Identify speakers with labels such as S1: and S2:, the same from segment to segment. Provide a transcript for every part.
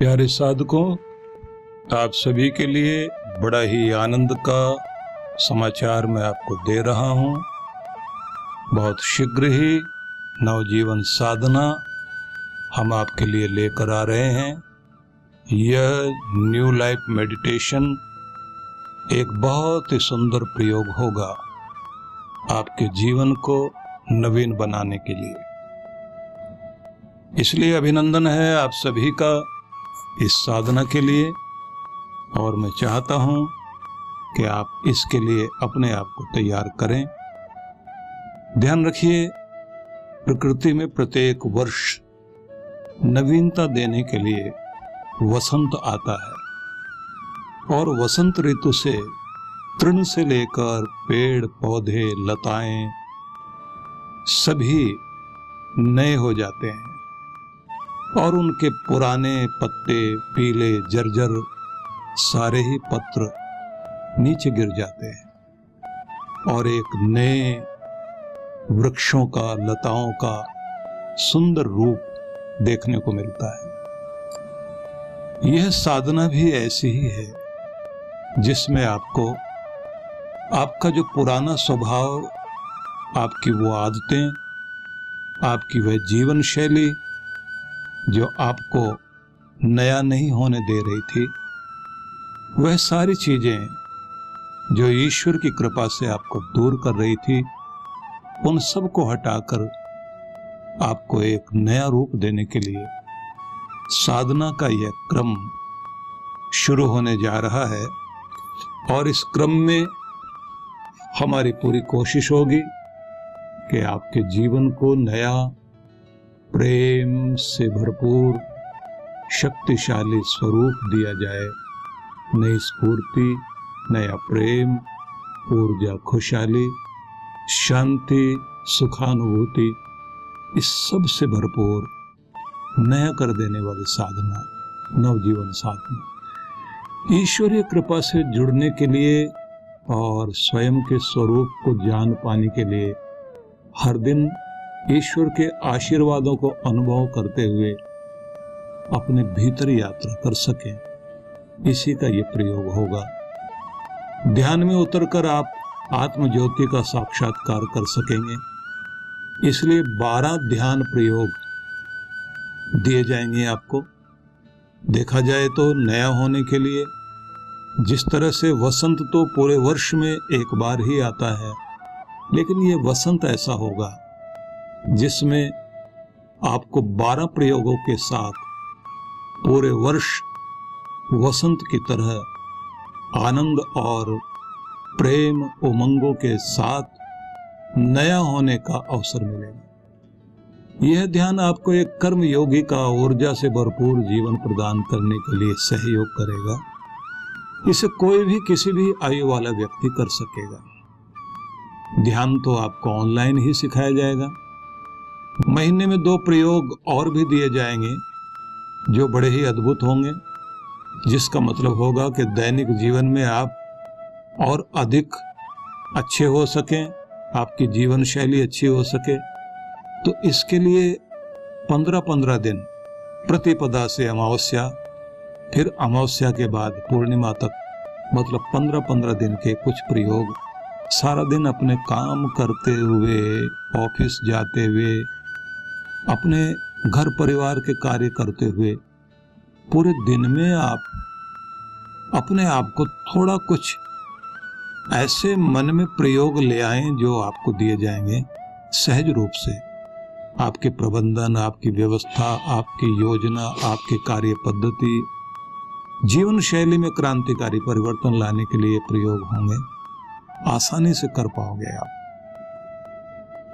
S1: प्यारे साधकों, आप सभी के लिए बड़ा ही आनंद का समाचार मैं आपको दे रहा हूं। बहुत शीघ्र ही नवजीवन साधना हम आपके लिए लेकर आ रहे हैं। यह न्यू लाइफ मेडिटेशन एक बहुत ही सुंदर प्रयोग होगा आपके जीवन को नवीन बनाने के लिए। इसलिए अभिनंदन है आप सभी का इस साधना के लिए, और मैं चाहता हूं कि आप इसके लिए अपने आप को तैयार करें। ध्यान रखिए, प्रकृति में प्रत्येक वर्ष नवीनता देने के लिए वसंत आता है, और वसंत ऋतु से तृण से लेकर पेड़ पौधे लताएं सभी नए हो जाते हैं और उनके पुराने पत्ते पीले जर्जर सारे ही पत्र नीचे गिर जाते हैं और एक नए वृक्षों का, लताओं का सुंदर रूप देखने को मिलता है। यह साधना भी ऐसी ही है जिसमें आपको आपका जो पुराना स्वभाव, आपकी वो आदतें, आपकी वह जीवन शैली जो आपको नया नहीं होने दे रही थी, वह सारी चीजें जो ईश्वर की कृपा से आपको दूर कर रही थी, उन सब को हटाकर आपको एक नया रूप देने के लिए साधना का यह क्रम शुरू होने जा रहा है। और इस क्रम में हमारी पूरी कोशिश होगी कि आपके जीवन को नया, प्रेम से भरपूर, शक्तिशाली स्वरूप दिया जाए। नई स्फूर्ति, नया प्रेम, ऊर्जा, खुशहाली, शांति, सुखानुभूति, इस सब से भरपूर नया कर देने वाली साधना, नवजीवन साधना। ईश्वरीय कृपा से जुड़ने के लिए और स्वयं के स्वरूप को जान पाने के लिए हर दिन ईश्वर के आशीर्वादों को अनुभव करते हुए अपने भीतर यात्रा कर सकें, इसी का ये प्रयोग होगा। ध्यान में उतरकर आप आत्म ज्योति का साक्षात्कार कर सकेंगे। इसलिए 12 ध्यान प्रयोग दिए जाएंगे आपको। देखा जाए तो नया होने के लिए जिस तरह से वसंत तो पूरे वर्ष में एक बार ही आता है, लेकिन ये वसंत ऐसा होगा जिसमें आपको 12 प्रयोगों के साथ पूरे वर्ष वसंत की तरह आनंद और प्रेम उमंगों के साथ नया होने का अवसर मिलेगा। यह ध्यान आपको एक कर्म योगी का ऊर्जा से भरपूर जीवन प्रदान करने के लिए सहयोग करेगा। इसे कोई भी किसी भी आयु वाला व्यक्ति कर सकेगा। ध्यान तो आपको ऑनलाइन ही सिखाया जाएगा। महीने में 2 प्रयोग और भी दिए जाएंगे जो बड़े ही अद्भुत होंगे, जिसका मतलब होगा कि दैनिक जीवन में आप और अधिक अच्छे हो सकें, आपकी जीवन शैली अच्छी हो सके। तो इसके लिए 15-15 दिन, प्रतिपदा से अमावस्या, फिर अमावस्या के बाद पूर्णिमा तक, मतलब 15-15 दिन के कुछ प्रयोग सारा दिन अपने काम करते हुए, ऑफिस जाते हुए, अपने घर परिवार के कार्य करते हुए पूरे दिन में आप अपने आप को थोड़ा कुछ ऐसे मन में प्रयोग ले आएं जो आपको दिए जाएंगे सहज रूप से। आपके प्रबंधन, आपकी व्यवस्था, आपकी योजना, आपकी कार्य पद्धति, जीवन शैली में क्रांतिकारी परिवर्तन लाने के लिए प्रयोग होंगे। आसानी से कर पाओगे आप,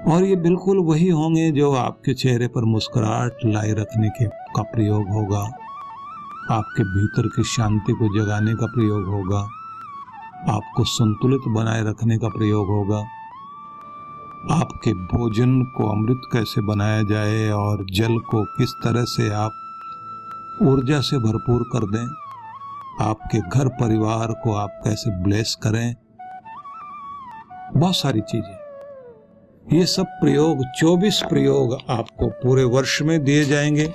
S1: और ये बिल्कुल वही होंगे जो आपके चेहरे पर मुस्कुराहट लाए रखने का प्रयोग होगा, आपके भीतर की शांति को जगाने का प्रयोग होगा, आपको संतुलित बनाए रखने का प्रयोग होगा, आपके भोजन को अमृत कैसे बनाया जाए और जल को किस तरह से आप ऊर्जा से भरपूर कर दें, आपके घर परिवार को आप कैसे ब्लेस करें, बहुत सारी चीजें। ये सब प्रयोग, 24 प्रयोग आपको पूरे वर्ष में दिए जाएंगे,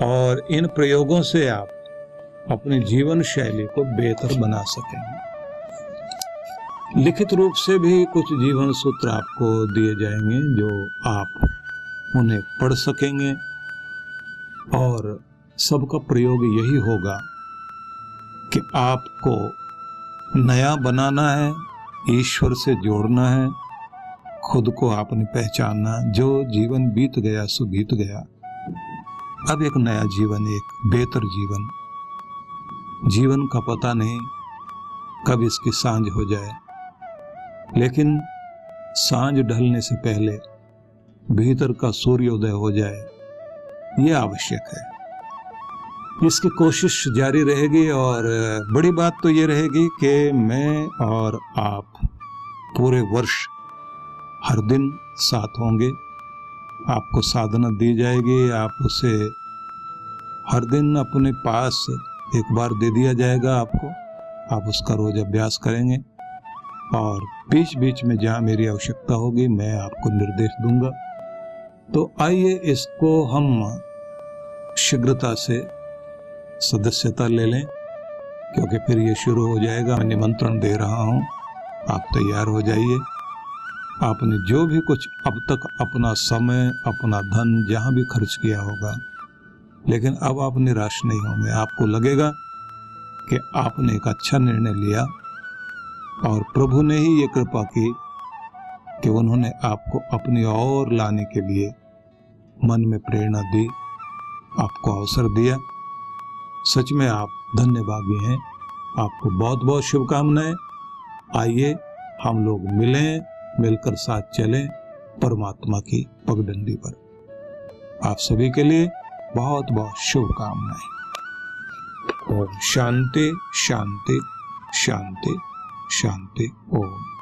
S1: और इन प्रयोगों से आप अपनी जीवन शैली को बेहतर बना सकेंगे। लिखित रूप से भी कुछ जीवन सूत्र आपको दिए जाएंगे जो आप उन्हें पढ़ सकेंगे और सबका प्रयोग यही होगा कि आपको नया बनाना है, ईश्वर से जोड़ना है, खुद को आपने पहचानना। जो जीवन बीत गया सो बीत गया, अब एक नया जीवन, एक बेहतर जीवन। जीवन का पता नहीं कब इसकी सांझ हो जाए, लेकिन सांझ ढलने से पहले भीतर का सूर्योदय हो जाए, यह आवश्यक है। इसकी कोशिश जारी रहेगी और बड़ी बात तो ये रहेगी कि मैं और आप पूरे वर्ष हर दिन साथ होंगे। आपको साधना दी जाएगी, आप उसे हर दिन अपने पास एक बार दे दिया जाएगा आपको, आप उसका रोज अभ्यास करेंगे और बीच बीच में जहाँ मेरी आवश्यकता होगी मैं आपको निर्देश दूंगा। तो आइए इसको हम शीघ्रता से सदस्यता ले लें, क्योंकि फिर ये शुरू हो जाएगा। मैं निमंत्रण दे रहा हूँ, आप तैयार हो जाइए। आपने जो भी कुछ अब तक अपना समय, अपना धन जहाँ भी खर्च किया होगा, लेकिन अब आप निराश नहीं होंगे। आपको लगेगा कि आपने एक अच्छा निर्णय लिया और प्रभु ने ही ये कृपा की कि उन्होंने आपको अपनी ओर लाने के लिए मन में प्रेरणा दी, आपको अवसर दिया। सच में आप धन्यभागी हैं। आपको बहुत बहुत शुभकामनाएं। आइए हम लोग मिलें, मिलकर साथ चलें परमात्मा की पगडंडी पर। आप सभी के लिए बहुत बहुत शुभकामनाएं। ओम शांति शांति शांति शांति। ओम।